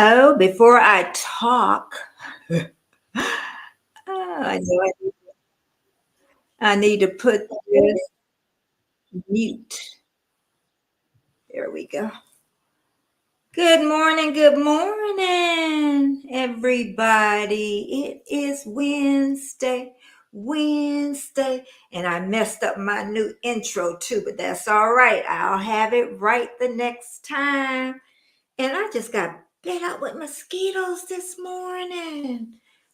Oh, before I talk, I know I need to put this mute. There we go. Good morning, everybody. It is Wednesday, and I messed up my new intro too, but that's all right. I'll have it right the next time. And I just got bit out with mosquitoes this morning.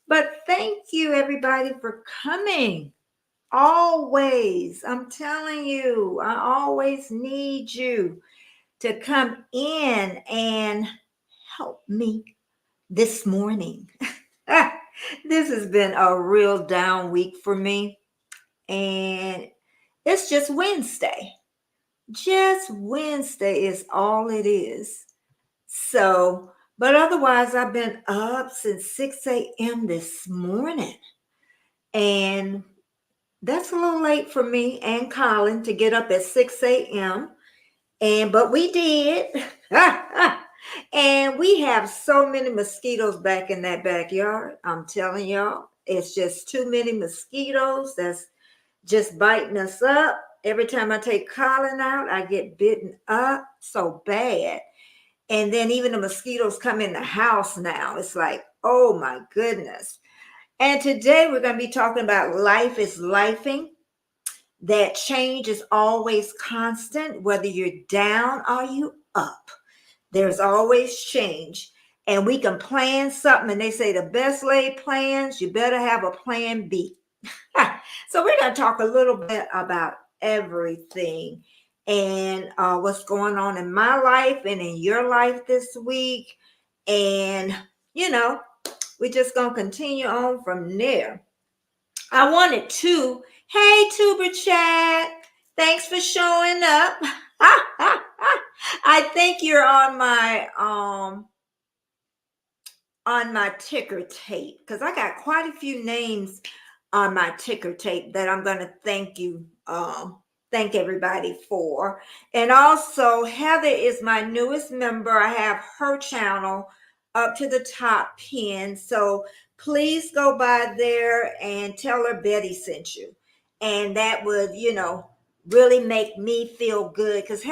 But thank you, everybody, for coming. Always. I'm telling you, I always need you to come in and help me this morning. This has been a real down week for me. And it's just Wednesday. Just Wednesday is all it is. So, but otherwise, I've been up since 6 a.m. this morning. And that's a little late for me and Colin to get up at 6 a.m. But we did. And we have so many mosquitoes back in that backyard. I'm telling y'all, it's just too many mosquitoes that's just biting us up. Every time I take Colin out, I get bitten up so bad. And then even the mosquitoes come in the house now. It's like, oh my goodness. And today we're going to be talking about life is lifing, that change is always constant, whether you're down or you up. There's always change. And we can plan something, and they say the best laid plans, you better have a plan B. So we're going to talk a little bit about everything and what's going on in my life and in your life this week. And, we're just going to continue on from there. I wanted to, hey, Tuber Chat, thanks for showing up. I think you're on my ticker tape because I got quite a few names on my ticker tape that I'm going to thank everybody for. And also, Heather is my newest member. I have her channel up to the top pin. So please go by there and tell her Betty sent you. And that would, really make me feel good because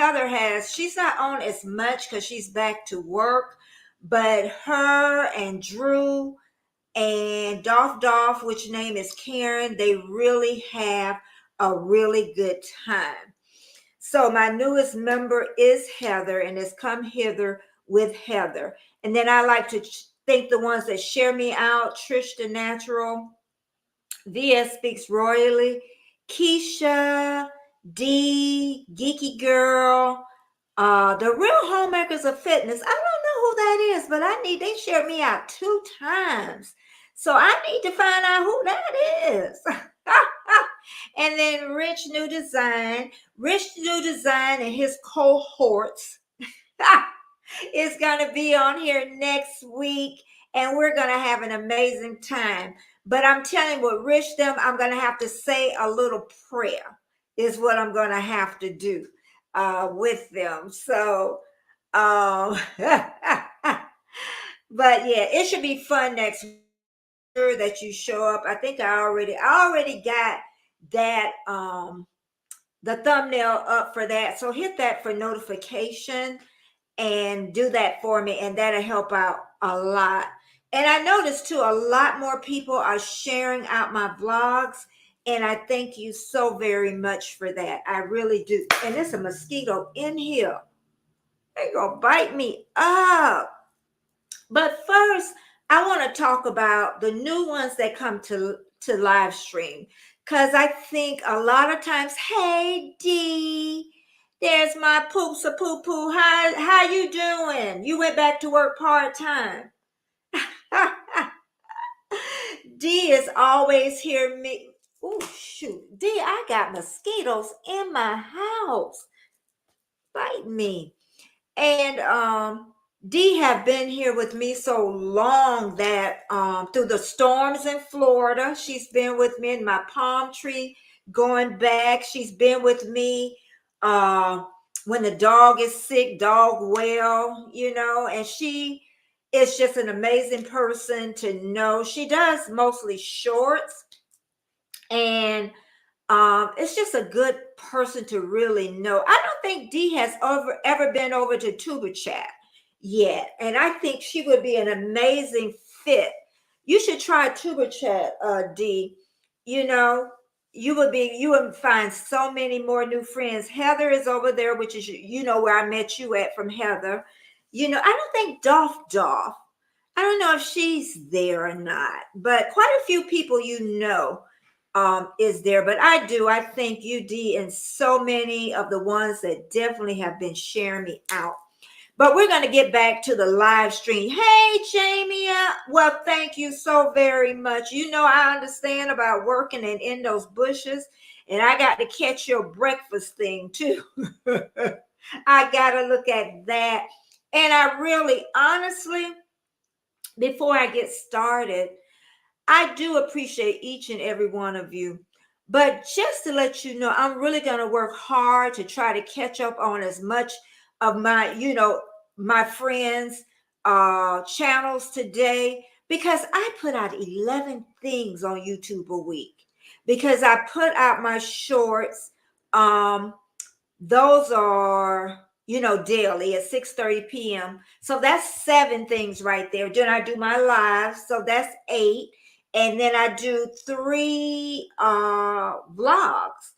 she's not on as much because she's back to work, but her and Drew and Dolph, which name is Karen, they really have a really good time. So my newest member is Heather, and it's Come Hither with Heather. And then I like to thank the ones that share me out: Trish the Natural, VS Speaks Royally, Keisha, D, Geeky Girl, the Real Homemakers of Fitness. I don't know who that is, but they shared me out 2 times. So I need to find out who that is. And then Rich New Design and his cohorts is going to be on here next week, and we're going to have an amazing time. But I'm telling you what, Rich them, I'm going to have to say a little prayer is what I'm going to have to do with them. So, but yeah, it should be fun next week. Sure that you show up. I think I already got that the thumbnail up for that. So hit that for notification and do that for me, and that'll help out a lot. And I noticed too, a lot more people are sharing out my vlogs, and I thank you so very much for that. I really do. And there's a mosquito in here. They're gonna bite me up. But first, I want to talk about the new ones that come to live stream, because I think a lot of times, hey D, there's my poops a poo poo. How you doing? You went back to work part-time. D is always here me. Oh shoot, D, I got mosquitoes in my house. Bite me. And D have been here with me so long that through the storms in Florida, she's been with me in my palm tree going back. She's been with me when the dog is sick, dog well, and she is just an amazing person to know. She does mostly shorts, and it's just a good person to really know. I don't think Dee has ever been over to Tuba Chat yet, and I think she would be an amazing fit. You should try Tuba Chat, Dee. You know, you would find so many more new friends. Heather is over there, which is where I met you at from Heather. I don't think Dolph. I don't know if she's there or not, but quite a few people is there. But I thank you, Dee, and so many of the ones that definitely have been sharing me out. But we're going to get back to the live stream. Hey, Jamie. Well, thank you so very much. I understand about working and in those bushes, and I got to catch your breakfast thing too. I got to look at that. And I really, honestly, before I get started, I do appreciate each and every one of you. But just to let you know, I'm really going to work hard to try to catch up on as much of my friends' channels today, because I put out 11 things on YouTube a week, because I put out my shorts. Those are daily at 6:30 p.m. So that's 7 things right there. Then I do my live, so that's 8. And then I do 3 vlogs,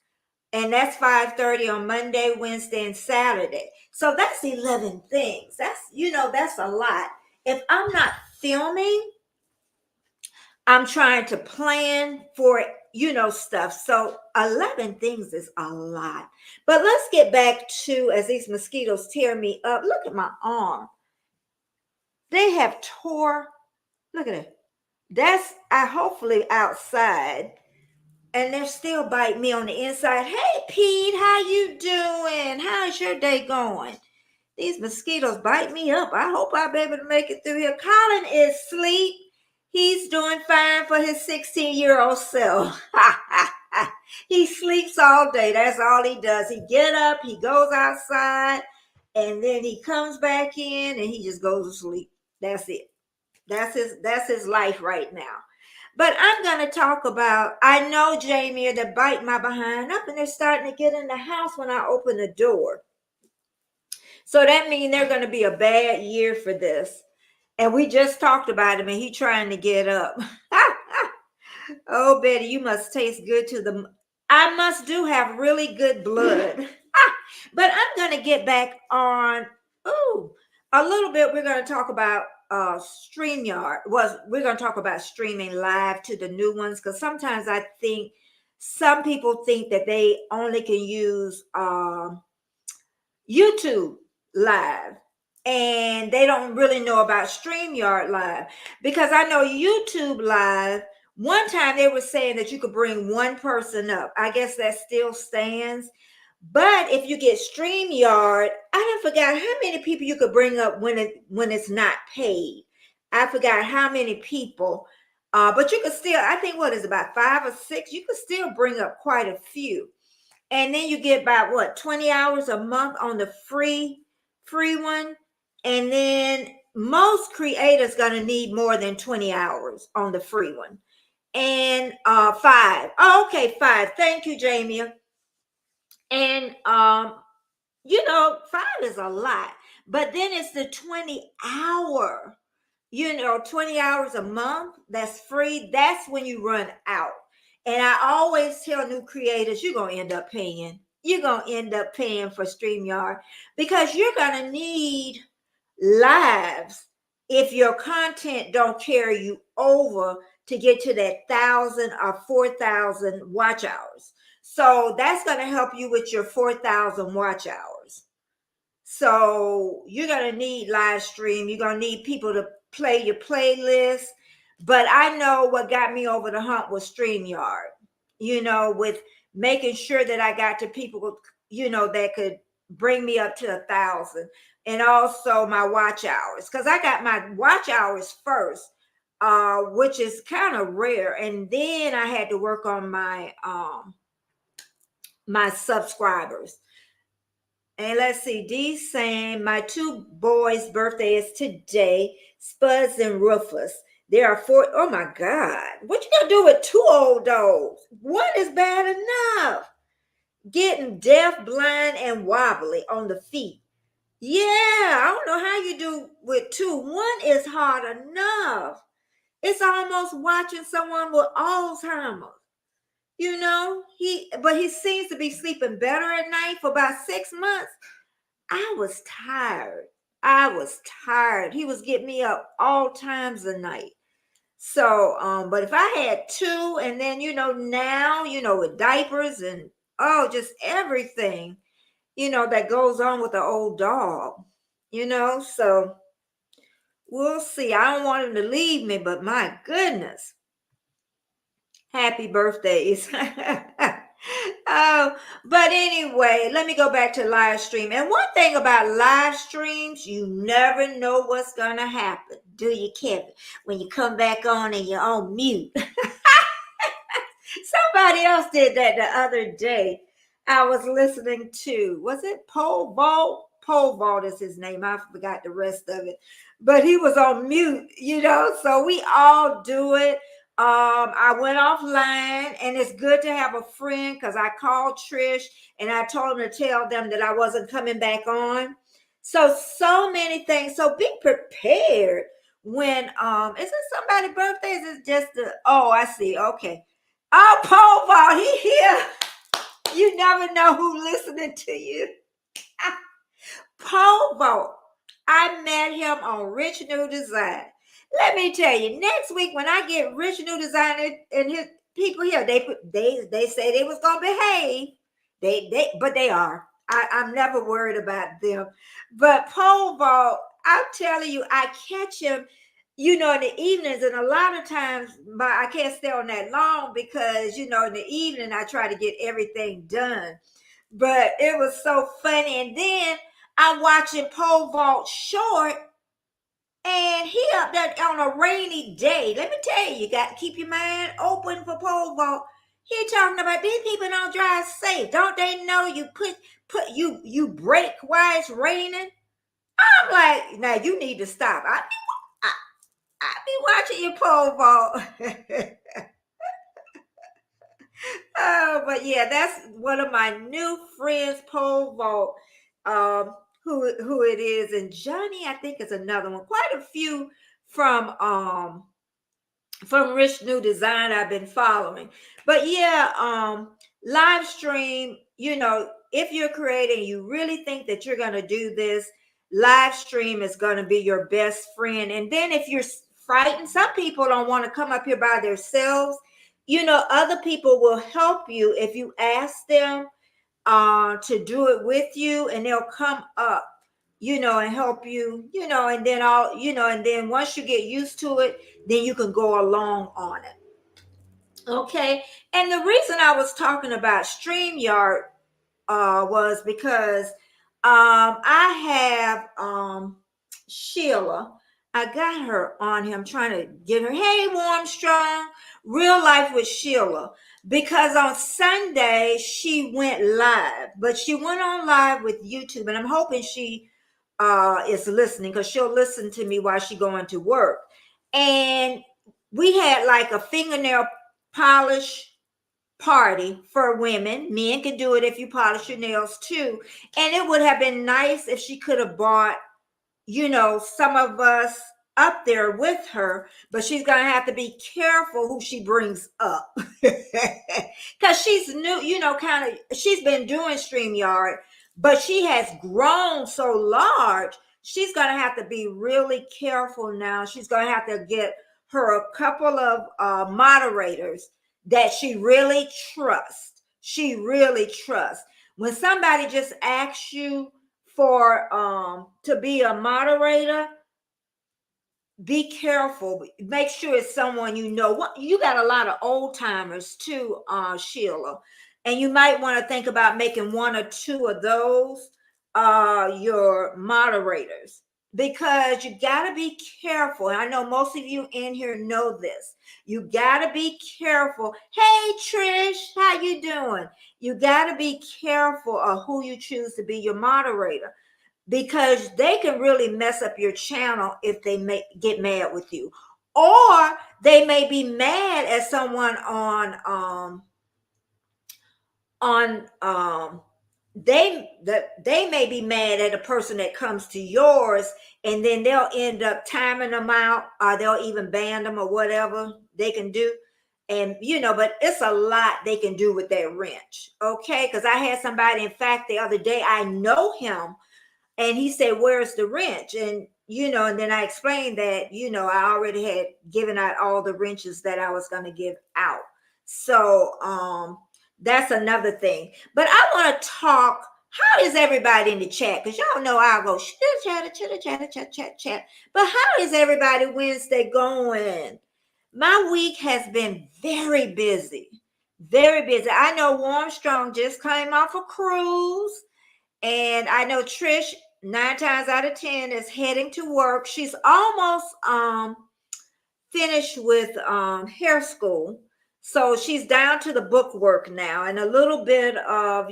and that's 5:30 on Monday, Wednesday, and Saturday. So that's 11 things. That's a lot. If I'm not filming, I'm trying to plan for stuff. So 11 things is a lot. But let's get back to, as these mosquitoes tear me up. Look at my arm. They have tore. Look at it. That's hopefully outside, and they're still biting me on the inside. Hey, Pete, how you doing? How's your day going? These mosquitoes bite me up. I hope I'll be able to make it through here. Colin is asleep. He's doing fine for his 16-year-old self. He sleeps all day. That's all he does. He get up, he goes outside, and then he comes back in and he just goes to sleep. That's it. That's his life right now. But I'm going to talk about, I know, Jamie, that bite my behind up, and they're starting to get in the house when I open the door. So that means they're going to be a bad year for this. And we just talked about him, and he trying to get up. Oh, Betty, you must taste good to the... I must do have really good blood. But I'm going to get back on, a little bit. We're going to talk about StreamYard. We're going to talk about streaming live to the new ones, because sometimes I think some people think that they only can use YouTube live, and they don't really know about StreamYard live, because I know YouTube live, one time they were saying that you could bring one person up. I guess that still stands. But if you get StreamYard, I don't forgot how many people you could bring up when it's not paid. I forgot how many people. But you could still, I think, what is about 5 or 6, you could still bring up quite a few. And then you get about 20 hours a month on the free one. And then most creators gonna need more than 20 hours on the free one. And 5. Oh, okay, 5. Thank you, Jamie. And 5 is a lot. But then it's the 20 hour, 20 hours a month that's free. That's when you run out. And I always tell new creators, you're going to end up paying. You're going to end up paying for StreamYard, because you're going to need lives if your content don't carry you over to get to that 1,000 or 4,000 watch hours. So that's going to help you with your 4,000 watch hours. So you're going to need live stream. You're going to need people to play your playlist. But I know what got me over the hump was StreamYard, with making sure that I got to people, that could bring me up to 1,000. And also my watch hours, because I got my watch hours first, which is kind of rare. And then I had to work on my my subscribers. And let's see, Dee saying my two boys' birthday is today, Spuds and Rufus. There are four. Oh my God. What you gonna do with two old dogs? One is bad enough. Getting deaf, blind, and wobbly on the feet. Yeah, I don't know how you do with two. One is hard enough. It's almost watching someone with Alzheimer's. But he seems to be sleeping better at night for about 6 months. I was tired. He was getting me up all times of night. So, but if I had two, and then now, with diapers and just everything, that goes on with the old dog, so we'll see. I don't want him to leave me, but my goodness, happy birthdays. But anyway, let me go back to live stream. And one thing about live streams, you never know what's gonna happen, do you, Kevin? When you come back on and you're on mute. Somebody else did that the other day. I was listening to, was it Pole Vault? Pole Vault is his name. I forgot the rest of it. But he was on mute, so we all do it. I went offline, and it's good to have a friend, because I called Trish and I told him to tell them that I wasn't coming back on. So many things. So be prepared when is it somebody's birthday? Is it just I see. Okay. Oh, Pole Vault, he here. You never know who's listening to you. Pole Vault. I met him on Rich New Design. Let me tell you, next week when I get Rich New Design and his people here, they say they was gonna behave. But they are. I'm never worried about them. But Pole Vault, I'm telling you, I catch him, in the evenings, and a lot of times, but I can't stay on that long because in the evening I try to get everything done. But it was so funny, and then I'm watching Pole Vault short. And he up there on a rainy day. Let me tell you, you got to keep your mind open for Pole Vault. He talking about these people don't drive safe. Don't they know you you brake while it's raining? I'm like, now you need to stop. I be watching your Pole Vault. Oh, but yeah, that's one of my new friends, Pole Vault. Who it is, and Johnny, I think, is another one. Quite a few from Rich New Design I've been following. But yeah, live stream, if you're creating, you really think that you're going to do this, live stream is going to be your best friend. And then if you're frightened, some people don't want to come up here by themselves. Other people will help you if you ask them to do it with you, and they'll come up, and help you, and then once you get used to it, then you can go along on it. Okay. And the reason I was talking about StreamYard was because I have Sheila. I got her on here. I'm trying to get her. Hey, Warm Strong, Real Life with Sheila. Because on Sunday she went live, but she went on live with YouTube, and I'm hoping she is listening, because she'll listen to me while she going to work. And we had like a fingernail polish party for women. Men can do it if you polish your nails too. And it would have been nice if she could have brought, some of us up there with her, but she's gonna have to be careful who she brings up. Because she's new, she's been doing StreamYard, but she has grown so large, she's gonna have to be really careful now. She's gonna have to get her a couple of moderators that she really trusts. When somebody just asks you for to be a moderator, be careful. Make sure it's someone what you got. A lot of old timers too, Sheila, and you might want to think about making one or two of those your moderators, because you got to be careful. And I know most of you in here know this. You got to be careful. Hey, Trish, how you doing? You got to be careful of who you choose to be your moderator, because they can really mess up your channel if they get mad with you, or they may be mad at someone on they may be mad at a person that comes to yours, and then they'll end up timing them out, or they'll even ban them, or whatever they can do. And but it's a lot they can do with that wrench. Okay, because I had somebody, in fact, the other day, I know him, and he said, "Where's the wrench?" And and then I explained that I already had given out all the wrenches that I was going to give out. So that's another thing. But I want to talk. How is everybody in the chat? Because y'all know I'll go chat. But how is everybody Wednesday going? My week has been very busy. Very busy. I know Warm Strong just came off a cruise. And I know Trish, 9 times out of 10, is heading to work. She's almost finished with hair school. So she's down to the book work now and a little bit of,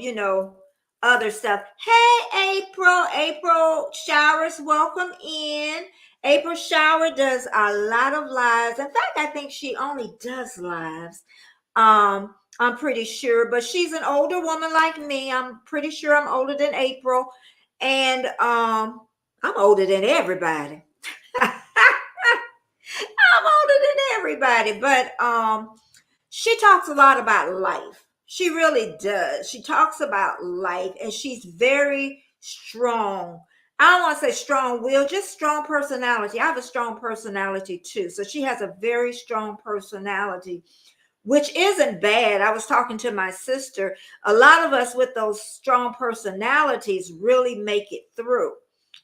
other stuff. Hey, April Showers, welcome in. April Shower does a lot of lives. In fact, I think she only does lives. I'm pretty sure, but she's an older woman like me. I'm pretty sure I'm older than April, and I'm older than everybody. I'm older than everybody, but she talks a lot about life. She really does. She talks about life, and she's very strong. I don't want to say strong will, just strong personality. I have a strong personality too. So she has a very strong personality, which isn't bad. I was talking to my sister. A lot of us with those strong personalities really make it through,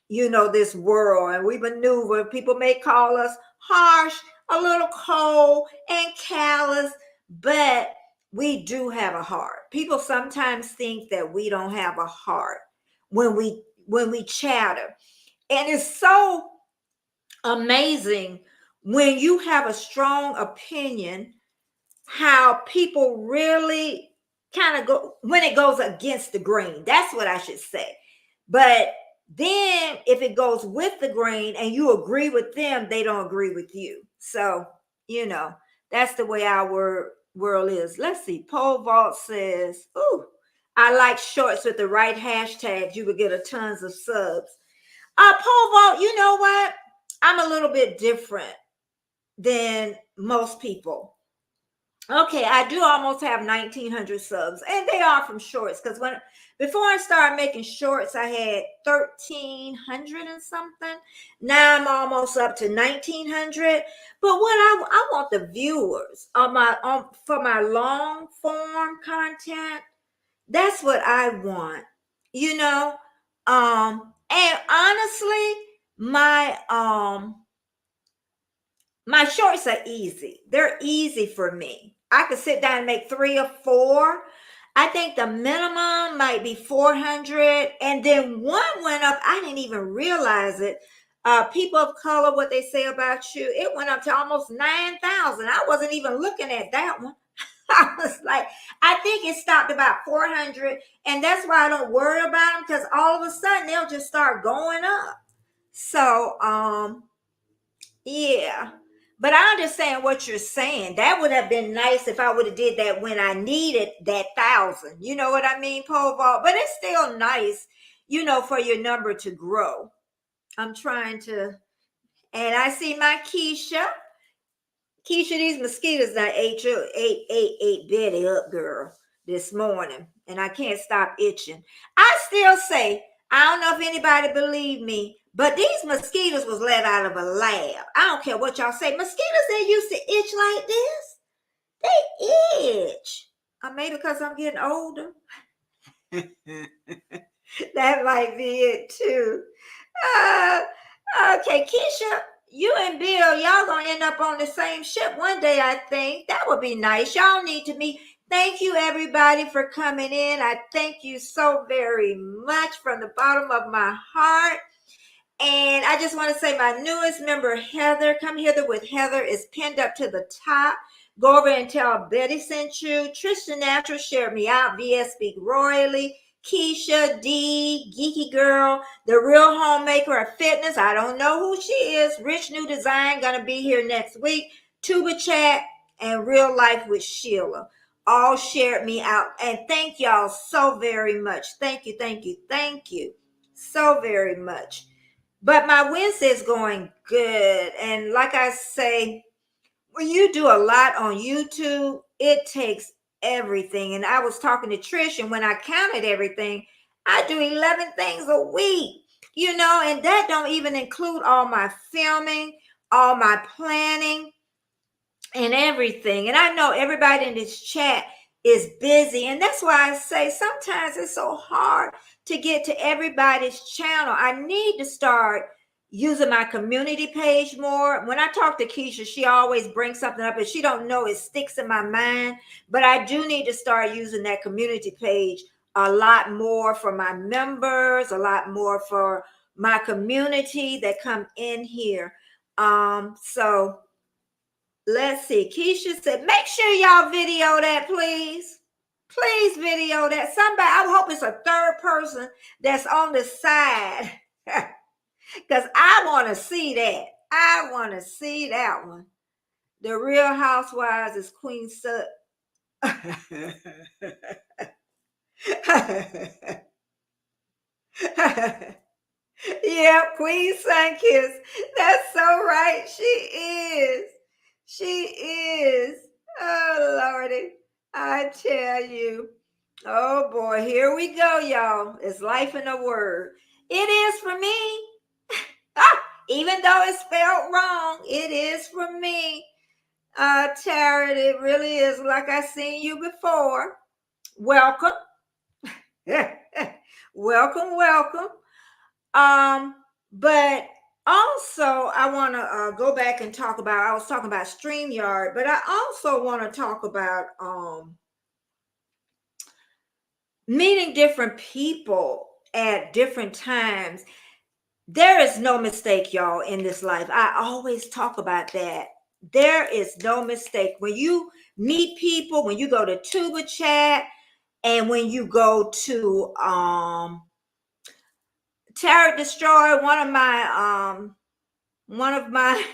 this world. And we maneuver. People may call us harsh, a little cold, and callous, but we do have a heart. People sometimes think that we don't have a heart when we chatter. And it's so amazing when you have a strong opinion, how people really kind of go when it goes against the grain. That's what I should say. But then if it goes with the grain and you agree with them, they don't agree with you. So, that's the way our world is. Let's see. Pole Vault says, "Ooh, I like shorts with the right hashtags. You would get a tons of subs." Pole Vault, you know what? I'm a little bit different than most people. Okay, I do almost have 1,900 subs, and they are from shorts. Because before I started making shorts, I had 1,300 and something. Now I'm almost up to 1,900. But what I want the viewers for my long form content. That's what I want, And honestly, my shorts are easy. They're easy for me. I could sit down and make 3 or 4. I think the minimum might be 400. And then one went up. I didn't even realize it. People of color, what they say about you, it went up to almost 9,000. I wasn't even looking at that one. I was like, I think it stopped about 400. And that's why I don't worry about them, because all of a sudden they'll just start going up. So, yeah. But I understand what you're saying. That would have been nice if I would have did that when I needed that 1,000. You know what I mean, Pole Vault? But it's still nice, for your number to grow. I'm trying to, and I see my Keisha. Keisha, these mosquitoes that ate Betty up, girl, this morning. And I can't stop itching. I still say, I don't know if anybody believe me, but these mosquitoes was let out of a lab. I don't care what y'all say. Mosquitoes that used to itch like this, they itch. Or maybe because I'm getting older. That might be it too. Okay, Keisha, you and Bill, y'all gonna end up on the same ship one day, I think. That would be nice. Y'all need to meet. Thank you, everybody, for coming in. I thank you so very much from the bottom of my heart. And I just want to say my newest member, Heather, come hither with Heather, is pinned up to the top. Go over and tell Betty sent you. Trisha Natural shared me out. VS Speak Royally. Keisha D, Geeky Girl, The Real Homemaker of Fitness. I don't know who she is. Rich New Design, gonna be here next week. Tuba Chat and Real Life with Sheila. All shared me out. And thank y'all so very much. Thank you, thank you, thank you so very much. But my Wednesday is going good. And like I say, when you do a lot on YouTube, it takes everything. And I was talking to Trish, and when I counted everything, I do 11 things a week, and that don't even include all my filming, all my planning, and everything. And I know everybody in this chat is busy. And that's why I say sometimes it's so hard to get to everybody's channel. I need to start using my community page more. When I talk to Keisha, she always brings something up and she don't know, it sticks in my mind. But I do need to start using that community page a lot more for my members, a lot more for my community that come in here. So let's see. Keisha said, make sure y'all video that, please. Please video that. Somebody, I hope it's a third person that's on the side. Because I want to see that. I want to see that one. The Real Housewives is Queen Sut. Yep, Queen Sunkiss. That's so right. She is. She is. Oh, Lordy. I tell you. Oh, boy. Here we go, y'all. It's life in a word. It is for me. Even though it's spelled wrong, it is for me. Tara, it really is like I seen you before. Welcome. Welcome, welcome. But also I want to go back and talk about, I was talking about StreamYard, but I also want to talk about meeting different people at different times. There is no mistake, y'all, in this life. I always talk about that. There is no mistake. When you meet people, when you go to Tuba Chat, and when you go to Tarot Destroy, one of my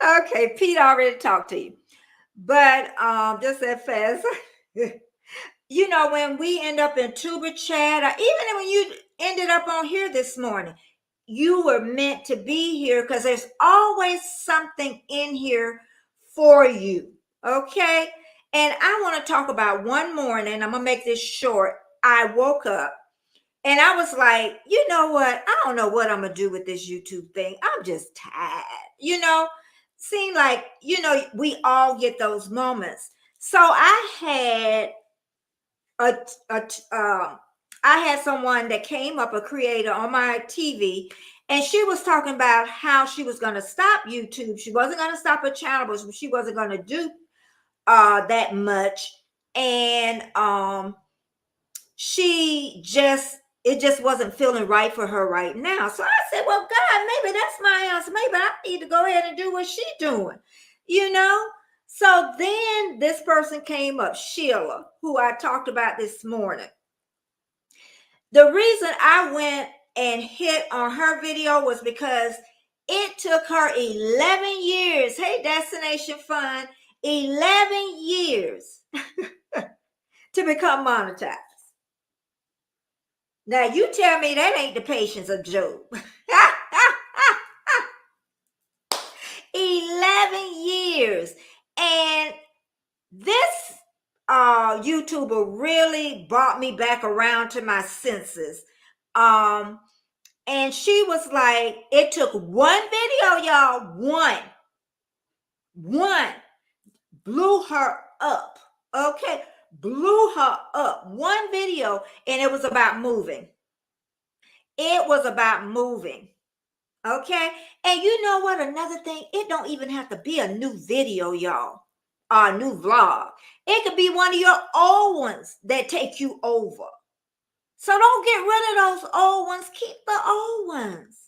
okay, Pete already talked to you. But just that fast. When we end up in Tuba Chat, or even when you ended up on here this morning, you were meant to be here because there's always something in here for you. Okay. And I want to talk about one morning. I'm going to make this short. I woke up and I was like, you know what? I don't know what I'm going to do with this YouTube thing. I'm just tired. Seem like, we all get those moments. So I had someone that came up, a creator on my TV, and she was talking about how she was going to stop YouTube. She wasn't going to stop her channel, but she wasn't going to do that much. And it just wasn't feeling right for her right now. So I said, well, God, maybe that's my answer. Maybe I need to go ahead and do what she's doing, So then this person came up, Sheila, who I talked about this morning. The reason I went and hit on her video was because it took her 11 years. Hey, Destination Fun, 11 years to become monetized. Now, you tell me that ain't the patience of Job. 11 years. And this YouTuber really brought me back around to my senses. And she was like, it took one video, y'all, one blew her up. Okay, blew her up. One video, and it was about moving. It was about moving. Okay, and you know what? Another thing, it don't even have to be a new video, y'all, or a new vlog. It could be one of your old ones that take you over. So don't get rid of those old ones. Keep the old ones.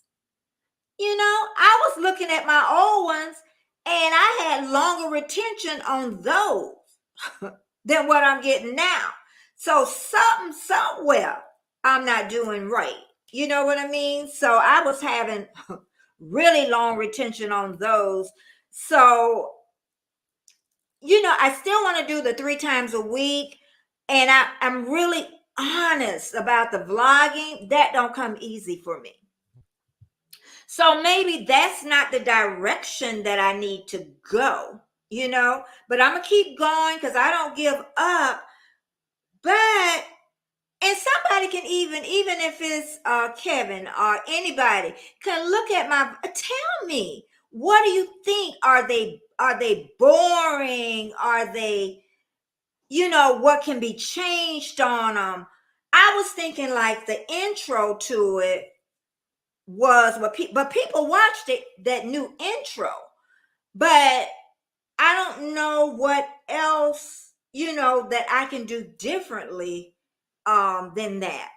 I was looking at my old ones and I had longer retention on those than what I'm getting now. So something somewhere I'm not doing right. You know what I mean? So I was having really long retention on those. So, I still want to do the 3 times a week. And I'm really honest about the vlogging. That don't come easy for me. So maybe that's not the direction that I need to go, but I'm going to keep going because I don't give up. But, and somebody can even if it's Kevin or anybody can look at tell me, what do you think? Are they boring? Are they, what can be changed on them? I was thinking like the intro to it was but people watched it, that new intro, but I don't know what else, that I can do differently than that.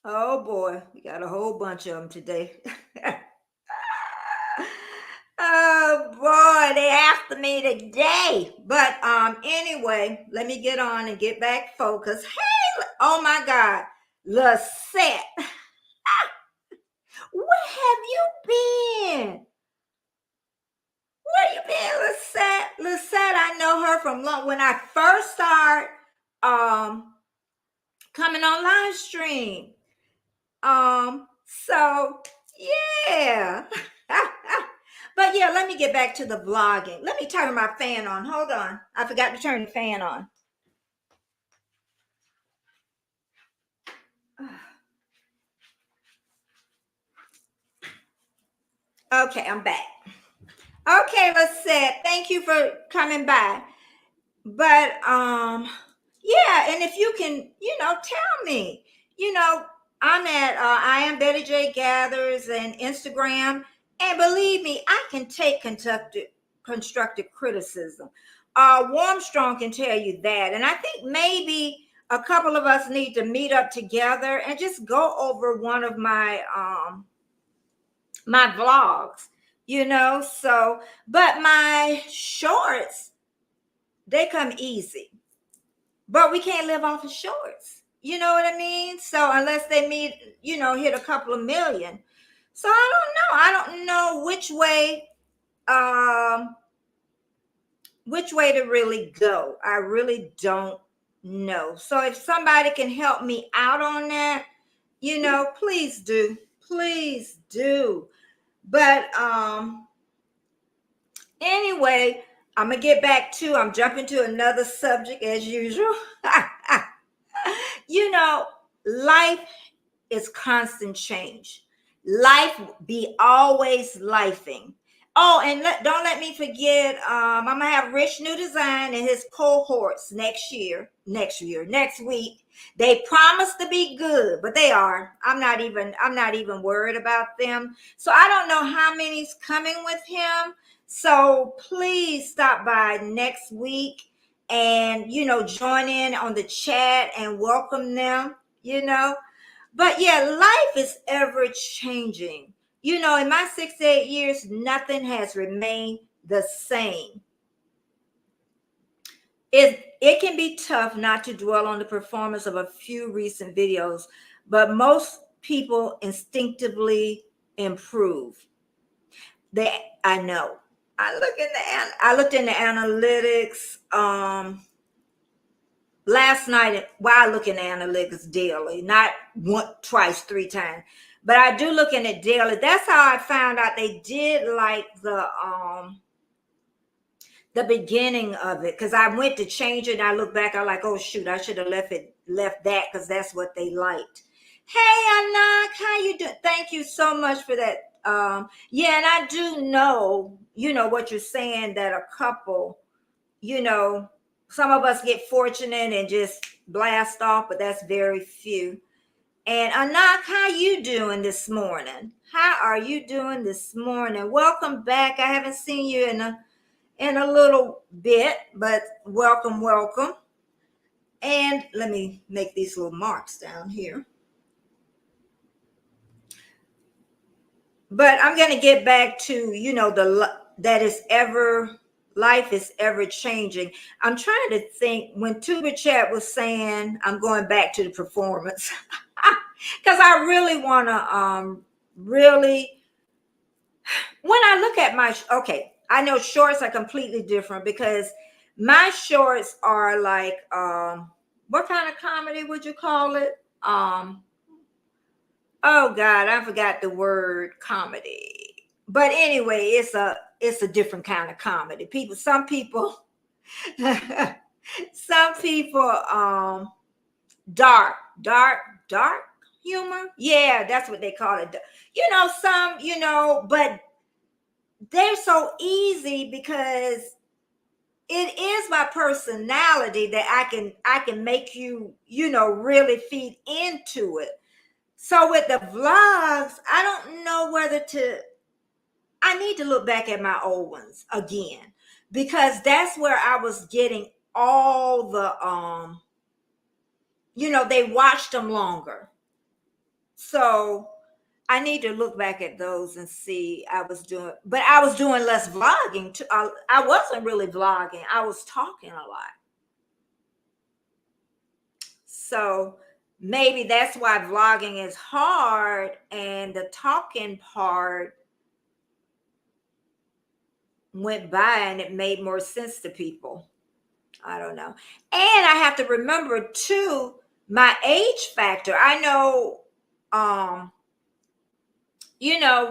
Oh boy, we got a whole bunch of them today. Oh boy, they after me today. But anyway, let me get on and get back focused. Hey, oh my God, Lisette. Where have you been? Where you been, Lisette? Lisette, I know her from when I first started coming on live stream. So yeah. But yeah, let me get back to the vlogging. Let me turn my fan on. Hold on. I forgot to turn the fan on. Okay, I'm back. Okay, Lisette, thank you for coming by. But yeah, and if you can, tell me, I'm at I am Betty J Gathers and Instagram, and believe me, I can take constructive criticism. Warmstrong can tell you that, and I think maybe a couple of us need to meet up together and just go over one of my vlogs, So, but my shorts, they come easy. But we can't live off of shorts. You know what I mean? So unless they hit a couple of million. So I don't know. I don't know which way to really go. I really don't know. So if somebody can help me out on that, please do. Please do. But anyway, I'm jumping to another subject as usual. Life is constant change. Life be always lifing. Oh, and don't let me forget, I'm gonna have Rich New Design and his cohorts next week. They promise to be good, but they are. I'm not even worried about them. So I don't know how many's coming with him. So please stop by next week and join in on the chat and welcome them. But yeah, life is ever changing. In my 68 years, nothing has remained the same. It can be tough not to dwell on the performance of a few recent videos, but most people instinctively improve. I know. I looked in the analytics last night. While looking at analytics daily, not twice, 3 times, but I do look in it daily. That's how I found out they did like the beginning of it, because I went to change it and I look back, I'm like, oh shoot, I should have left that because that's what they liked. Hey Anak, how you doing? Thank you so much for that. Yeah, and I do know, what you're saying, that a couple, some of us get fortunate and just blast off, but that's very few. And Anak, how you doing this morning? How are you doing this morning? Welcome back. I haven't seen you in a little bit, but welcome. And let me make these little marks down here. But I'm going to get back to, that is ever, life is ever changing. I'm trying to think when Tuber Chat was saying, I'm going back to the performance because I really want to, really, when I look at okay, I know shorts are completely different because my shorts are like, what kind of comedy would you call it? Oh God, I forgot the word comedy. But anyway, it's a different kind of comedy. Some people some people dark, dark, dark humor. Yeah, that's what they call it. But they're so easy because it is my personality that I can make you, really feed into it. So with the vlogs, I don't know whether I need to look back at my old ones again because that's where I was getting all the they watched them longer. So I need to look back at those and see but I was doing less vlogging too. I wasn't really vlogging. I was talking a lot. So maybe that's why vlogging is hard and the talking part went by and it made more sense to people. I don't know. And I have to remember too, my age factor. I know,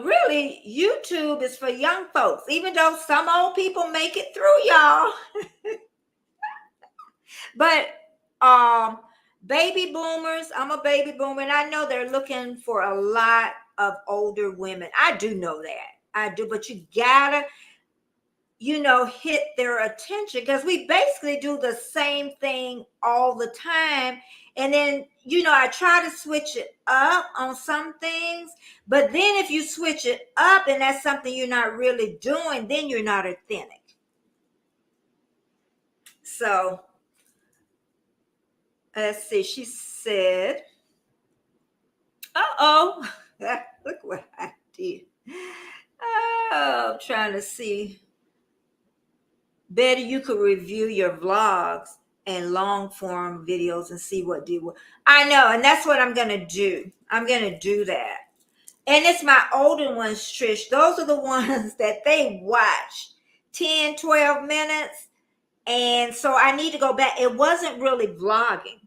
really YouTube is for young folks, even though some old people make it through, y'all. But baby boomers, I'm a baby boomer, and I know they're looking for a lot of older women. I do know that. I do, but you gotta hit their attention because we basically do the same thing all the time. And then, I try to switch it up on some things, but then if you switch it up and that's something you're not really doing, then you're not authentic. So let's see. She said, uh-oh, look what I did. Oh, I'm trying to see. Better you could review your vlogs and long form videos and see what do. I know, and that's what I'm gonna do. I'm gonna do that. And it's my older ones, Trish. Those are the ones that they watch 10, 12 minutes. And so I need to go back. It wasn't really vlogging.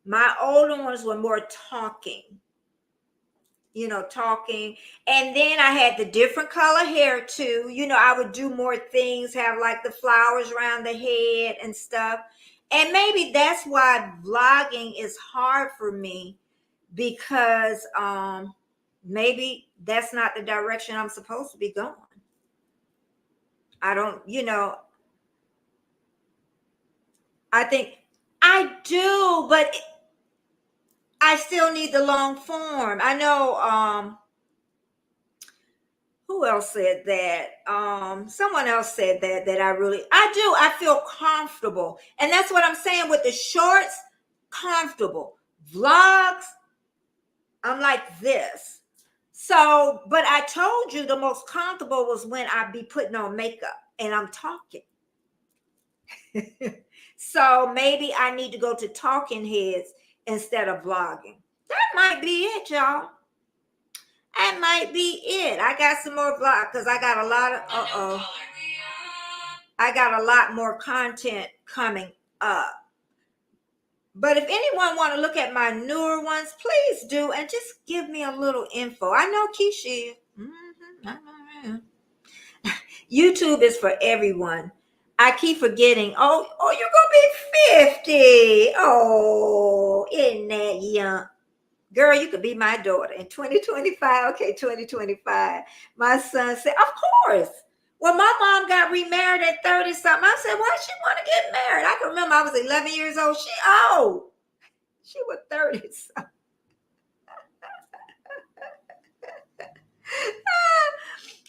My older ones were more talking. Talking. And then I had the different color hair too. I would do more things, have like the flowers around the head and stuff. And maybe that's why vlogging is hard for me because maybe that's not the direction I'm supposed to be going. I don't, I think I do, but I still need the long form. I know who else said that? Someone else said that I feel comfortable. And that's what I'm saying with the shorts, comfortable. Vlogs, I'm like this. So, but I told you the most comfortable was when I be putting on makeup and I'm talking. So maybe I need to go to talking heads instead of vlogging. That might be it, y'all. That might be it. I got some more vlog because I got a lot of I got a lot more content coming up. But if anyone want to look at my newer ones, please do and just give me a little info. I know Keisha. YouTube is for everyone. I keep forgetting. Oh, you're gonna be 50. Oh, isn't that young? Girl, you could be my daughter in 2025. Okay, 2025. My son said, of course. Well, my mom got remarried at 30 something. I said, why she want to get married? I can remember I was 11 years old. She was 30 something.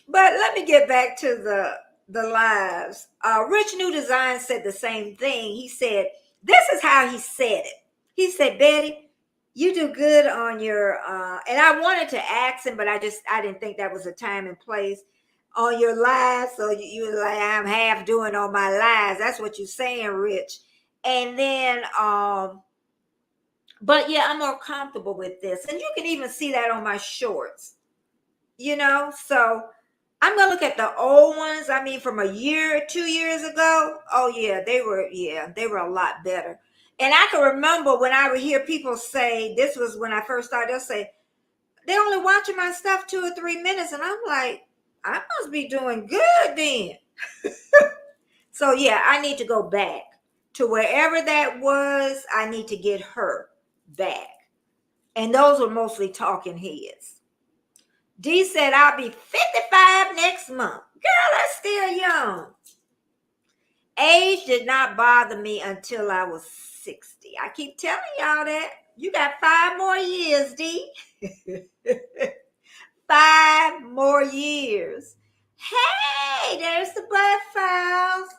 But let me get back to the lives. Rich New Design said the same thing. He said, this is how he said it. He said, Betty, you do good on your, and I wanted to ask him, but I didn't think that was a time and place on your lives. So you were like, I'm half doing on my lives. That's what you're saying, Rich. And then, but yeah, I'm more comfortable with this. And you can even see that on my shorts, so I'm gonna look at the old ones. I mean, from a year, 2 years ago. Oh yeah, they were a lot better. And I can remember when I would hear people say, this was when I first started, they'll say, they're only watching my stuff 2 or 3 minutes. And I'm like, I must be doing good then. So yeah, I need to go back to wherever that was. I need to get her back. And those were mostly talking heads. D said, I'll be 55 next month. Girl, that's still young. Age did not bother me until I was 60. I keep telling y'all that. You got 5 more years, D. 5 more years. Hey, there's the Butt Files.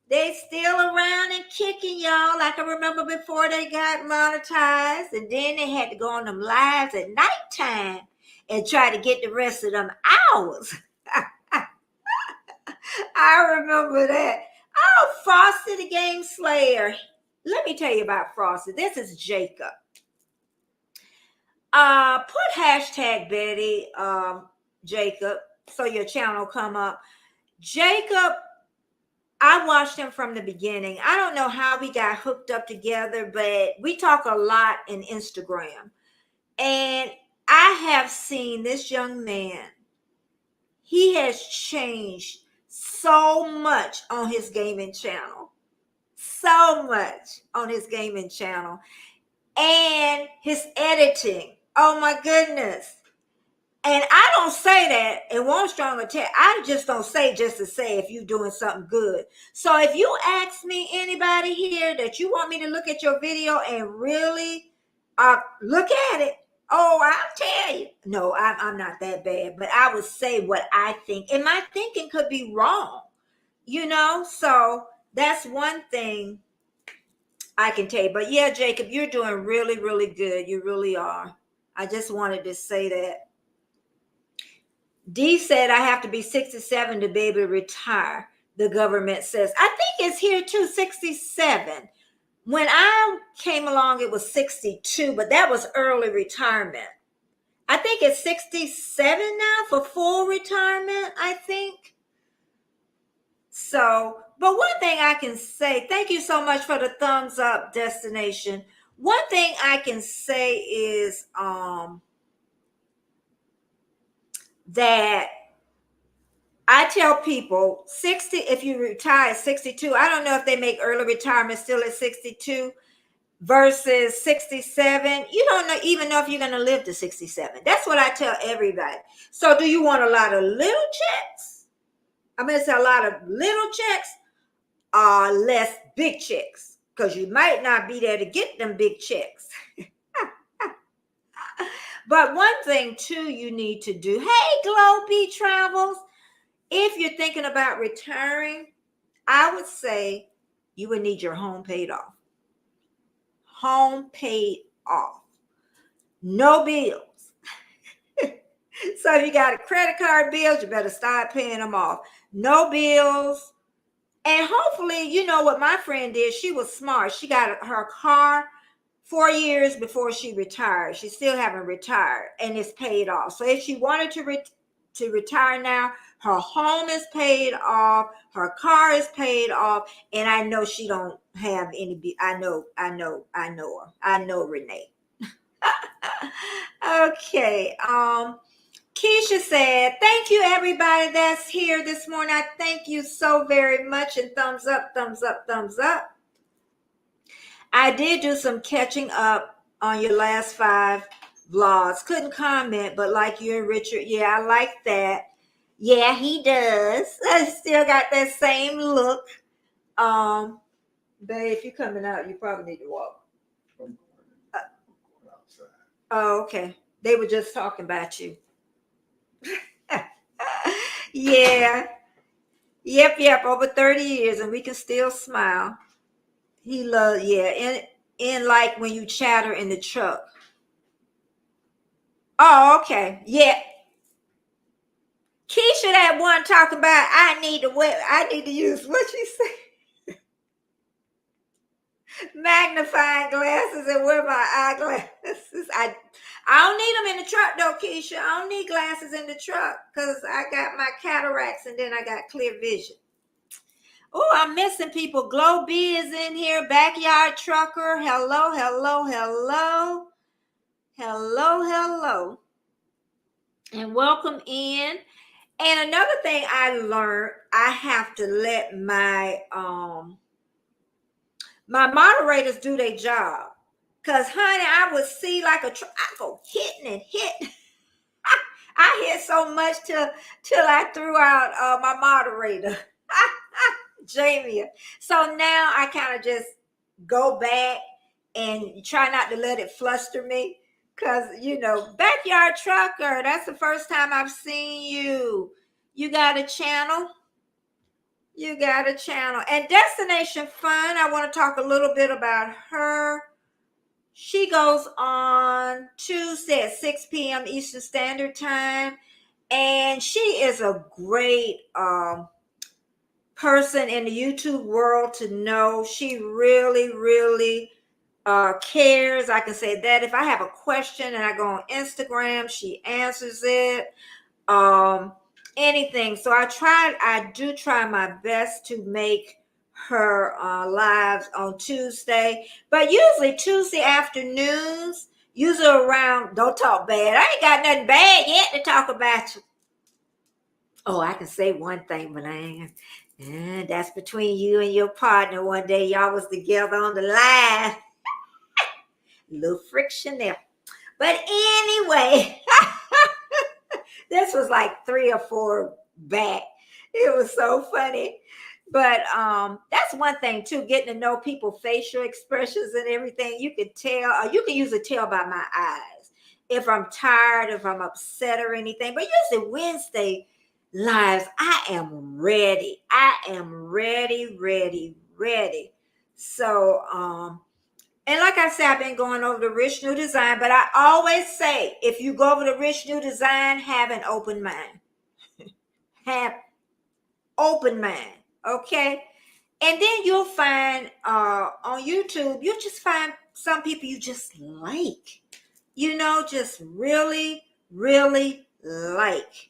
They still around and kicking, y'all. Like I remember before they got monetized, and then they had to go on them lives at nighttime and try to get the rest of them hours. I remember that. Oh, Frosty the Game Slayer. Let me tell you about Frosty. This is Jacob. Put hashtag Betty, Jacob, so your channel come up. Jacob, I watched him from the beginning. I don't know how we got hooked up together, but we talk a lot in Instagram. And I have seen this young man. He has changed so much on his gaming channel. So much on his gaming channel. And his editing. Oh my goodness. And I don't say that in one strong attack. I just don't say just to say if you're doing something good. So if you ask me, anybody here, that you want me to look at your video and really look at it, oh, I'll tell you. No, I'm not that bad. But I would say what I think. And my thinking could be wrong. So that's one thing I can tell you. But yeah, Jacob, you're doing really, really good. You really are. I just wanted to say that. D said, I have to be 67 to be able to retire, the government says. I think it's here too, 67. When I came along, it was 62, but that was early retirement. I think it's 67 now for full retirement, I think. So, but one thing I can say, thank you so much for the thumbs up, Destination. One thing I can say is that I tell people 60, if you retire at 62, I don't know if they make early retirement still at 62 versus 67. You don't even know if you're going to live to 67. That's what I tell everybody. So do you want a lot of little checks? I'm going to say a lot of little checks or less big checks, because you might not be there to get them big checks. But one thing too you need to do, hey, Globe Travels, if you're thinking about retiring, I would say you would need your home paid off. Home paid off. No bills. So if you got a credit card bills, you better start paying them off. No bills. And hopefully, you know what my friend did. She was smart. She got her car 4 years before she retired. She still haven't retired, and it's paid off. So if she wanted to retire now, her home is paid off, her car is paid off, and I know she don't have any. I know her. I know Renee. Okay. Keisha said, thank you, everybody that's here this morning. I thank you so very much, and thumbs up, thumbs up, thumbs up. I did do some catching up on your last 5 vlogs. Couldn't comment, but like you and Richard, yeah, I like that. Yeah, he does. I still got that same look. Babe, if you're coming out, you probably need to walk. Oh, okay. They were just talking about you. Yeah. Yep, over 30 years, and we can still smile. He loves, yeah, in like when you chatter in the truck. Oh, okay. Yeah. Keisha, that one talk about I need to use what she said. Magnifying glasses and wear my eyeglasses. I don't need them in the truck though, Keisha. I don't need glasses in the truck because I got my cataracts and then I got clear vision. Oh, I'm missing people. Glow B is in here. Backyard Trucker. Hello, hello, hello. Hello, hello. And welcome in. And another thing I learned, I have to let my moderators do their job. Cause honey, I would see like I go hitting and hit. I hit so much till I threw out my moderator. Jamie. So now I kind of just go back and try not to let it fluster me. Cause Backyard Trucker, that's the first time I've seen you. You got a channel? You got a channel. And Destination Fun, I want to talk a little bit about her. She goes on Tuesday at 6 p.m. Eastern Standard Time. And she is a great person in the YouTube world to know. She really, really cares. I can say that. If I have a question and I go on Instagram, she answers it. Anything. So I do try my best to make her lives on Tuesday, but usually Tuesday afternoons, usually around, don't talk bad. I ain't got nothing bad yet to talk about you. Oh, I can say one thing, but I ain't. That's between you and your partner. One day y'all was together on the line. Little friction there. But anyway, this was like 3 or 4 back. It was so funny. But that's one thing too, getting to know people, facial expressions and everything. You can tell, you can usually tell by my eyes if I'm tired, if I'm upset or anything. But usually Wednesday lives, I am ready. I am ready, ready, ready. So and like I said, I've been going over the Rich New Design, but I always say, if you go over the Rich New Design, have an open mind. Have open mind, okay? And then you'll find on YouTube, you'll just find some people you just like. Just really, really like.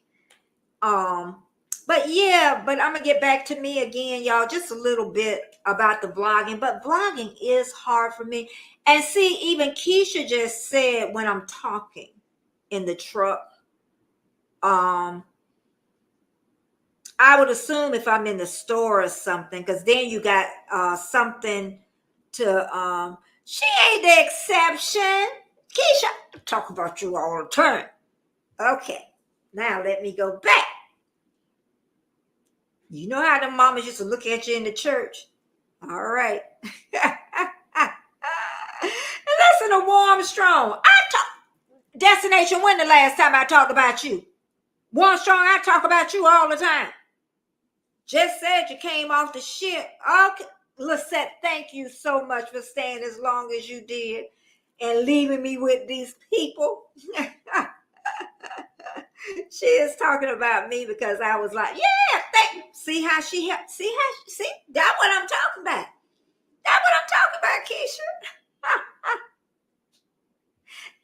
But I'm gonna get back to me again, y'all, just a little bit about the vlogging. But vlogging is hard for me. And see, even Keisha just said when I'm talking in the truck, I would assume if I'm in the store or something, because then you got something to she ain't the exception. Keisha, I talk about you all the time. Okay, now let me go back. You know how the mamas used to look at you in the church? All right. Listen to Warm Strong. Destination, when the last time I talked about you? Warm Strong, I talk about you all the time. Just said you came off the ship. Okay. Lisette, thank you so much for staying as long as you did and leaving me with these people. She is talking about me because I was like, yeah, see how she helped. See that's what I'm talking about. That's what I'm talking about, Keisha.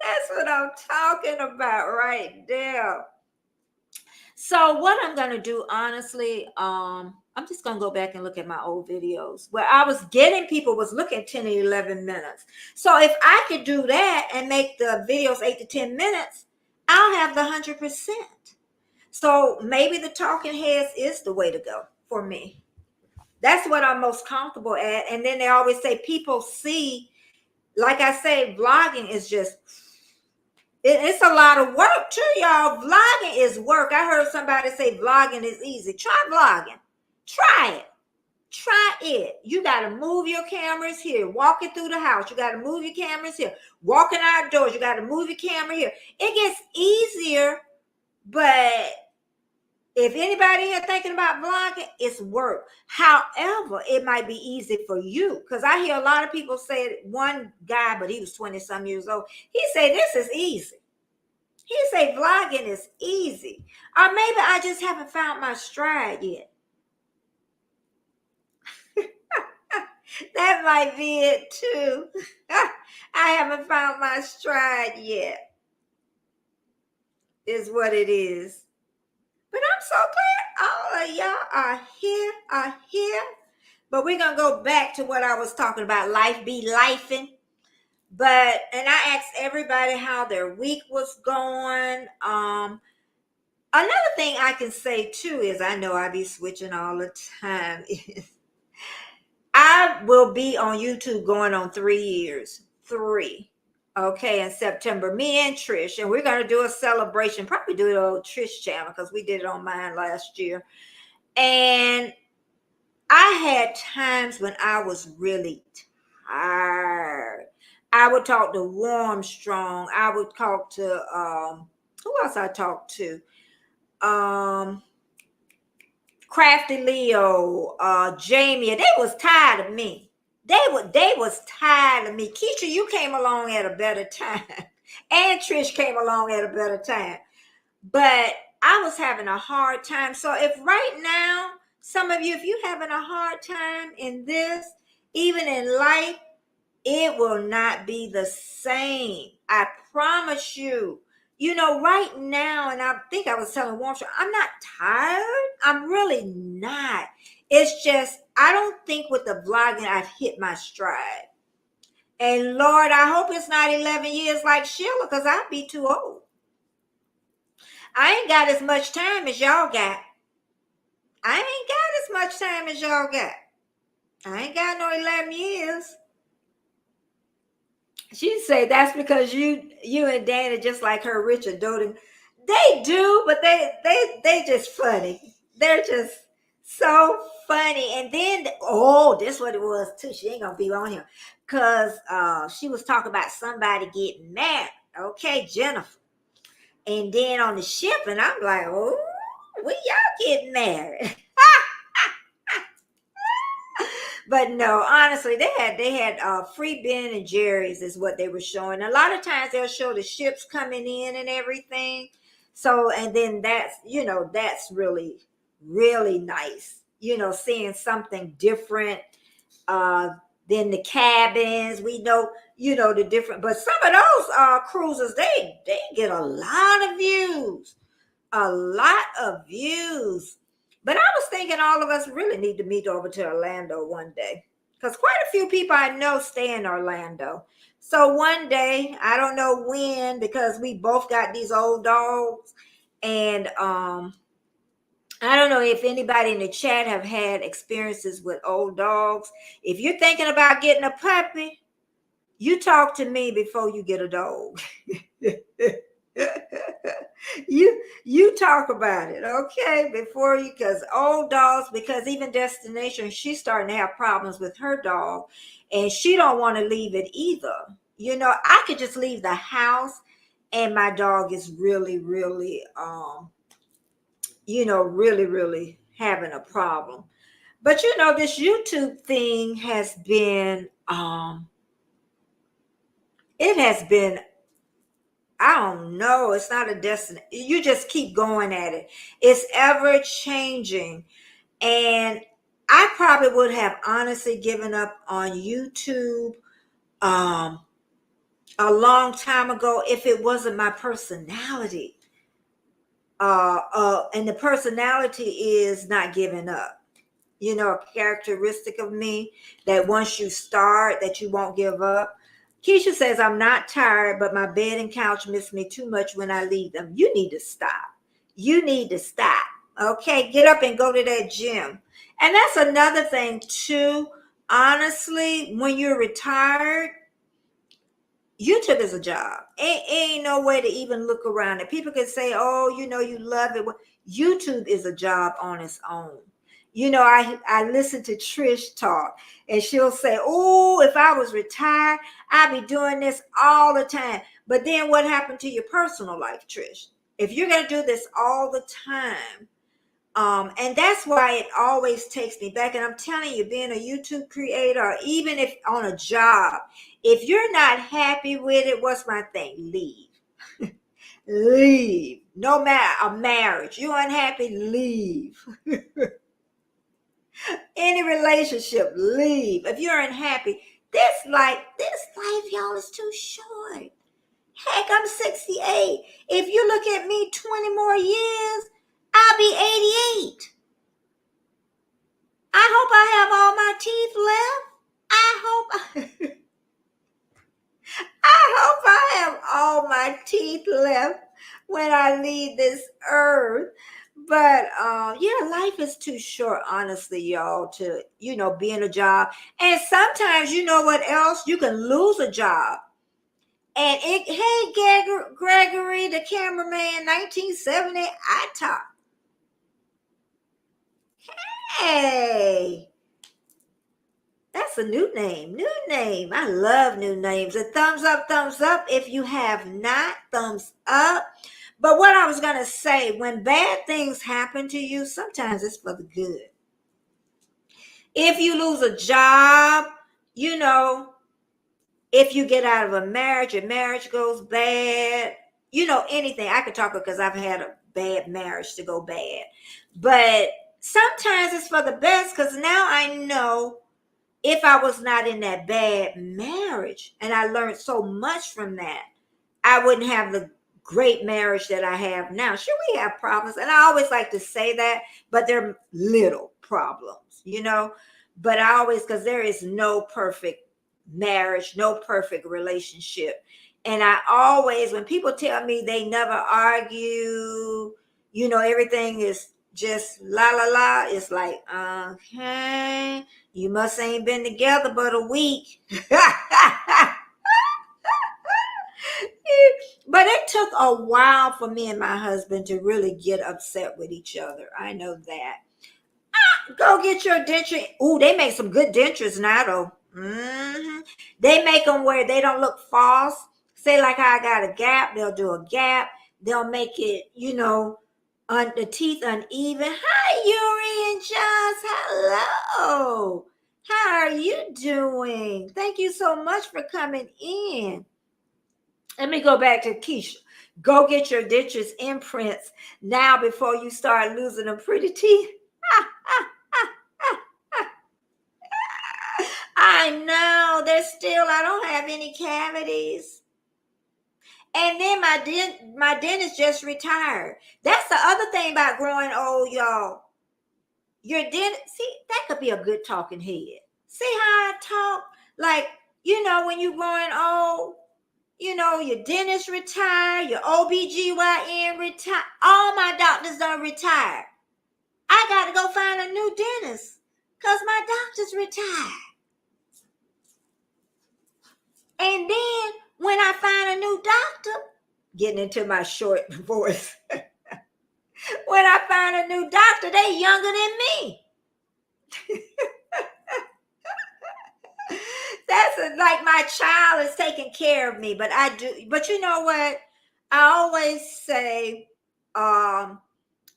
That's what I'm talking about right there. So what I'm going to do, honestly, I'm just going to go back and look at my old videos where I was getting people was looking 10 to 11 minutes. So if I could do that and make the videos 8 to 10 minutes, I'll have the 100%. So maybe the talking heads is the way to go for me. That's what I'm most comfortable at. And then they always say people see, like I say, vlogging is just, it's a lot of work too, y'all. Vlogging is work. I heard somebody say vlogging is easy. Try vlogging. Try it. Try it. You got to move your cameras here. Walking through the house. You got to move your cameras here. Walking outdoors. You got to move your camera here. It gets easier, but If anybody here thinking about vlogging, it's work. However, it might be easy for you, because I hear a lot of people say, one guy, but he was 20 some years old, he said this is easy. He say vlogging is easy. Or maybe I just haven't found my stride yet. That might be it too. I haven't found my stride yet, is what it is. But I'm so glad all of y'all are here. But we're going to go back to what I was talking about. Life be lifing. And I asked everybody how their week was going. Another thing I can say too is, I know I be switching all the time. I will be on YouTube going on 3 years. 3. Okay, in September. Me and Trish. And we're going to do a celebration. Probably do it on Trish channel, because we did it on mine last year. And I had times when I was really tired. I would talk to Warm Strong. I would talk to who else I talked to? Crafty Leo, Jamie. They was tired of me. They was tired of me. Keisha, you came along at a better time. And Trish came along at a better time. But I was having a hard time. So if right now, some of you, if you're having a hard time in this, even in life, it will not be the same. I promise you. You know, right now, and I think I was telling Warmstrom, I'm not tired. I'm really not. It's just, I don't think with the vlogging, I've hit my stride. And Lord, I hope it's not 11 years like Sheila, because I'd be too old. I ain't got as much time as y'all got. I ain't got as much time as y'all got. I ain't got no 11 years. She'd say that's because you and Dana just like her, Richard doting. They do, but they just funny. They're just so funny. And then this what it was too. She ain't gonna be on here, cause she was talking about somebody getting married. Okay, Jennifer. And then on the ship, and I'm like, oh, when y'all getting married? But no, honestly, they had free Ben and Jerry's is what they were showing. A lot of times they'll show the ships coming in and everything. So, and then that's really, really nice. Seeing something different than the cabins. We know, the different, but some of those cruises, they get a lot of views. A lot of views. But I was thinking all of us really need to meet over to Orlando one day, because quite a few people I know stay in Orlando. So one day, I don't know when, because we both got these old dogs, and I don't know if anybody in the chat have had experiences with old dogs. If you're thinking about getting a puppy, you talk to me before you get a dog. you talk about it, okay, before you, because old dogs, because even Destination, she's starting to have problems with her dog, and she don't want to leave it either. I could just leave the house, and my dog is really, really really, really having a problem. But this YouTube thing has been it has been, I don't know. It's not a destiny. You just keep going at it. It's ever changing. And I probably would have honestly given up on YouTube a long time ago if it wasn't my personality. And the personality is not giving up. A characteristic of me that once you start, that you won't give up. Keisha says, I'm not tired, but my bed and couch miss me too much when I leave them. You need to stop. You need to stop. Okay, get up and go to that gym. And that's another thing too. Honestly, when you're retired, YouTube is a job. Ain't no way to even look around it. People can say, oh, you love it. YouTube is a job on its own. I listen to Trish talk, and she'll say, oh, if I was retired, I'd be doing this all the time. But then what happened to your personal life, Trish? If you're going to do this all the time, And that's why it always takes me back. And I'm telling you, being a YouTube creator, or even if on a job, if you're not happy with it, what's my thing? Leave. Leave. No matter a marriage, you're unhappy, leave. Any relationship, leave. If you're unhappy, this life, y'all, is too short. Heck, I'm 68. If you look at me 20 more years, I'll be 88. I hope I have all my teeth left. I hope I have all my teeth left when I leave this earth. But yeah, life is too short, honestly, y'all, to be in a job. And sometimes, you know what else? You can lose a job. And hey, Gregory, the cameraman, 1970, I talk. Hey, that's a new name. New name. I love new names. A thumbs up, thumbs up. If you have not, thumbs up. But what I was going to say, when bad things happen to you, sometimes it's for the good. If you lose a job, if you get out of a marriage, your marriage goes bad, anything. I could talk because I've had a bad marriage to go bad. But sometimes it's for the best, because now I know if I was not in that bad marriage and I learned so much from that, I wouldn't have the great marriage that I have now. Sure, we have problems, and I always like to say that, but they're little problems, But I always, because there is no perfect marriage, no perfect relationship. And I always, when people tell me they never argue, everything is just la la la, it's like, okay, you must ain't been together but a week. But it took a while for me and my husband to really get upset with each other. I know that. Go get your denture. Ooh, they make some good dentures now, though. They make them where they don't look false. Say like how I got a gap, they'll do a gap. They'll make it, on the teeth uneven. Hi, Yuri and Josh. Hello. How are you doing? Thank you so much for coming in. Let me go back to Keisha. Go get your dentures imprints now before you start losing them pretty teeth. I know. I don't have any cavities. And then my dentist just retired. That's the other thing about growing old, y'all. Your dentist, see, that could be a good talking head. See how I talk? Like, when you're growing old, your dentist retired, your OBGYN retired. All my doctors done retired. I got to go find a new dentist because my doctor's retired. And then when I find a new doctor, getting into my short voice, when I find a new doctor, they younger than me. That's like my child is taking care of me, but I do. But you know what? I always say,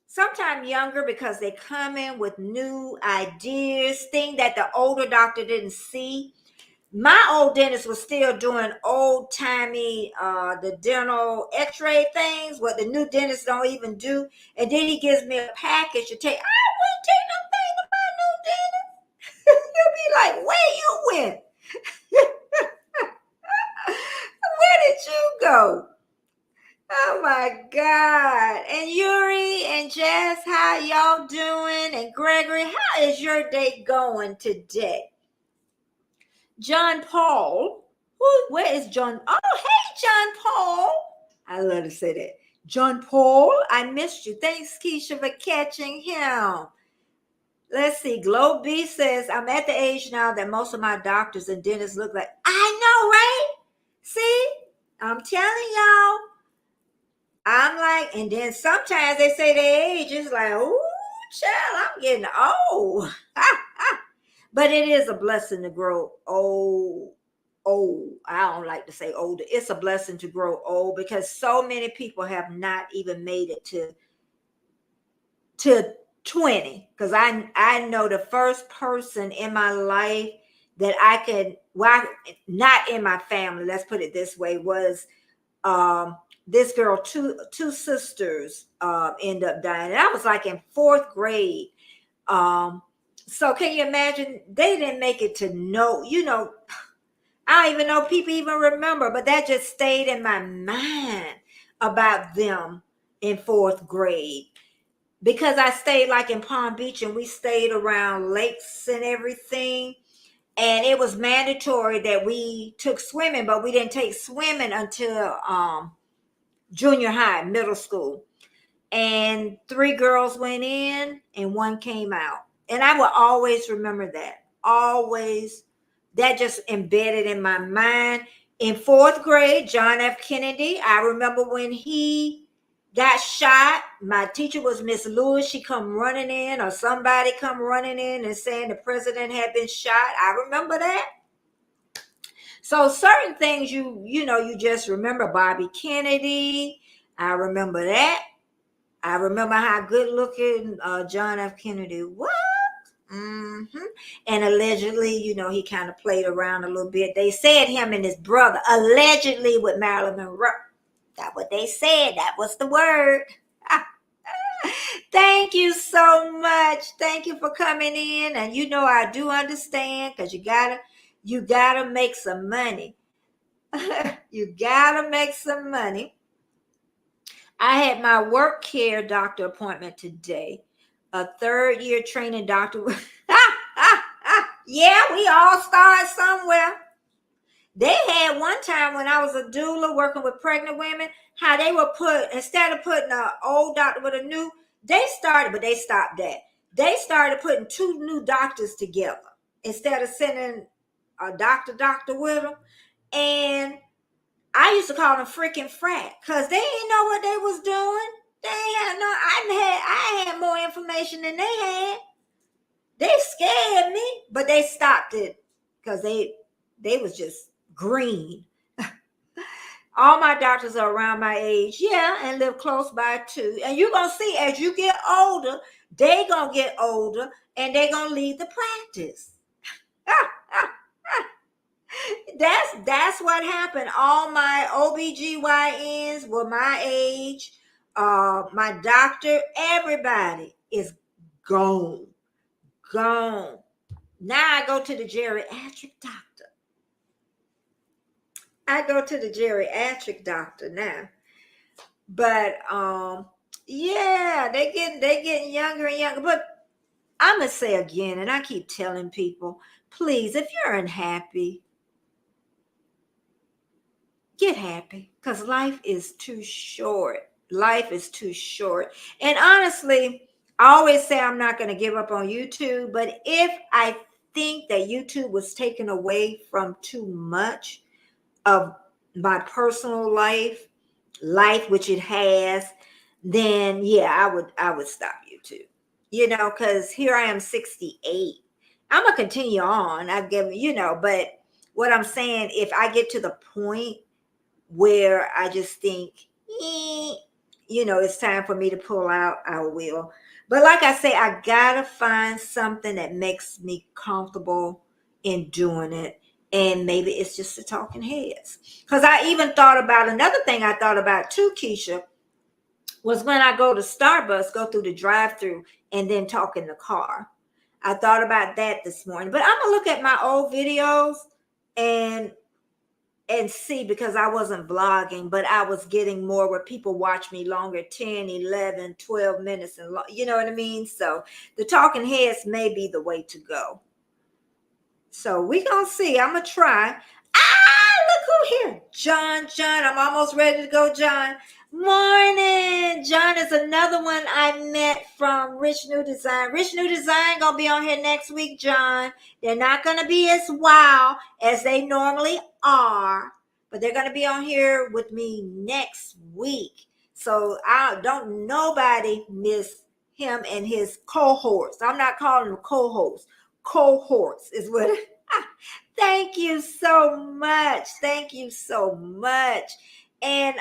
sometimes younger, because they come in with new ideas, thing that the older doctor didn't see. My old dentist was still doing old timey the dental x-ray things, what the new dentists don't even do. And then he gives me a package to take. I wouldn't take nothing to my new dentist. You'll be like, where you went? Where did you go? Oh my God. And Yuri and Jess, how y'all doing? And Gregory, how is your day going today? John Paul. Where is John? Oh, hey, John Paul. I love to say that. John Paul, I missed you. Thanks, Keisha, for catching him. Let's see. Globe B says, I'm at the age now that most of my doctors and dentists look like. I know, right? See? I'm telling y'all. I'm like, and then sometimes they say their age is like, oh, child, I'm getting old. But it is a blessing to grow old. I don't like to say older. It's a blessing to grow old because so many people have not even made it to 20, because I know the first person in my life that I could, well, not in my family, let's put it this way, was this girl, two sisters end up dying. And I was like in fourth grade. So can you imagine? They didn't make it to know, I don't even know people even remember, but that just stayed in my mind about them in fourth grade. Because I stayed like in Palm Beach and we stayed around lakes and everything. And it was mandatory that we took swimming, but we didn't take swimming until junior high, middle school. And 3 girls went in and 1 came out. And I will always remember that. Always. That just embedded in my mind. In fourth grade, John F. Kennedy, I remember when he got shot. My teacher was Miss Lewis. She come running in, or somebody come running in and saying the president had been shot. I remember that. So certain things you just remember. Bobby Kennedy, I remember that. I remember how good looking John F. Kennedy was. And allegedly, he kind of played around a little bit. They said him and his brother allegedly with Marilyn Monroe. That's what they said. That was the word. Thank you so much. Thank you for coming in. And I do understand, because you gotta make some money. You gotta make some money. I had my work care doctor appointment today. A 3rd-year training doctor. Yeah, we all start somewhere. They had one time when I was a doula working with pregnant women, how they would instead of putting an old doctor with a new, they stopped that. They started putting 2 new doctors together instead of sending a doctor with them. And I used to call them freaking frat, because they didn't know what they was doing. They had no, I had more information than they had. They scared me, but they stopped it because they was just green. All my doctors are around my age, yeah, and live close by too. And you're gonna see as you get older, they gonna get older and they gonna leave the practice. That's what happened. All my OBGYNs were my age. My doctor, everybody is gone. Now I go to the geriatric doctor. Now. But yeah, they getting younger and younger. But I'm gonna say again, and I keep telling people, please, if you're unhappy, get happy, because life is too short. Life is too short. And honestly, I always say I'm not going to give up on YouTube, but if I think that YouTube was taken away from too much of my personal life, which it has, then yeah, I would stop YouTube. Because here I am 68. I'm gonna continue on. I've given, but what I'm saying, if I get to the point where I just think, it's time for me to pull out, I will. But like I say, I gotta find something that makes me comfortable in doing it. And maybe it's just the talking heads. Because I even thought about another thing I thought about too, Keisha, was when I go to Starbucks, go through the drive-through and then talk in the car. I thought about that this morning. But I'm gonna look at my old videos and see, because I wasn't vlogging, but I was getting more where people watch me longer, 10, 11, 12 minutes. And you know what I mean? So the talking heads may be the way to go. So we gonna see. I'm gonna try. Look who here. John, I'm almost ready to go, John. Morning. John is another one I met from Rich New Design. Rich New Design gonna be on here next week, John. They're not gonna be as wild as they normally are, but they're gonna be on here with me next week. So I don't nobody miss him and his cohorts. I'm not calling them co-hosts. Cohorts is what. Thank you so much. And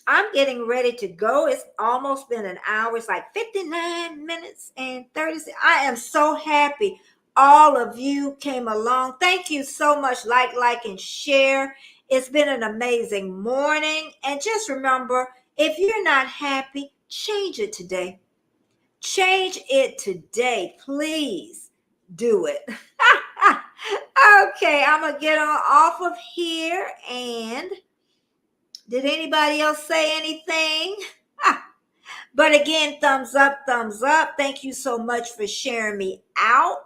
I'm getting ready to go. It's almost been an hour. It's like 59 minutes and 30 seconds. I am so happy all of you came along. Thank you so much. Like, and share. It's been an amazing morning. And just remember, if you're not happy, change it today. Change it today. Please do it. Okay, I'm going to get on off of here. And did anybody else say anything? But again, thumbs up, thumbs up. Thank you so much for sharing me out.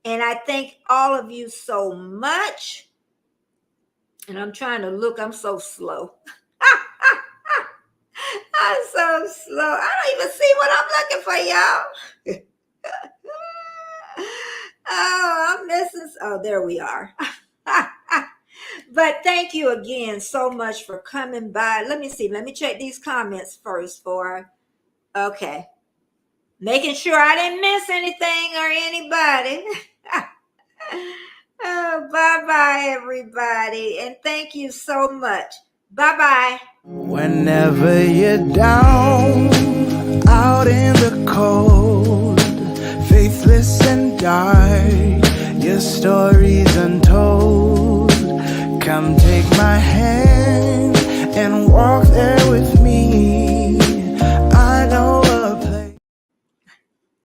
And I thank all of you so much. And I'm trying to look, I'm so slow. I'm so slow. I don't even see what I'm looking for, y'all. Oh, I'm missing. Oh, there we are. But thank you again so much for coming by. Let me see. Let me check these comments first okay. Making sure I didn't miss anything or anybody. Oh, bye-bye, everybody. And thank you so much. Bye-bye. Whenever you're down, out in the cold, faithless and dark, your story's untold. Come take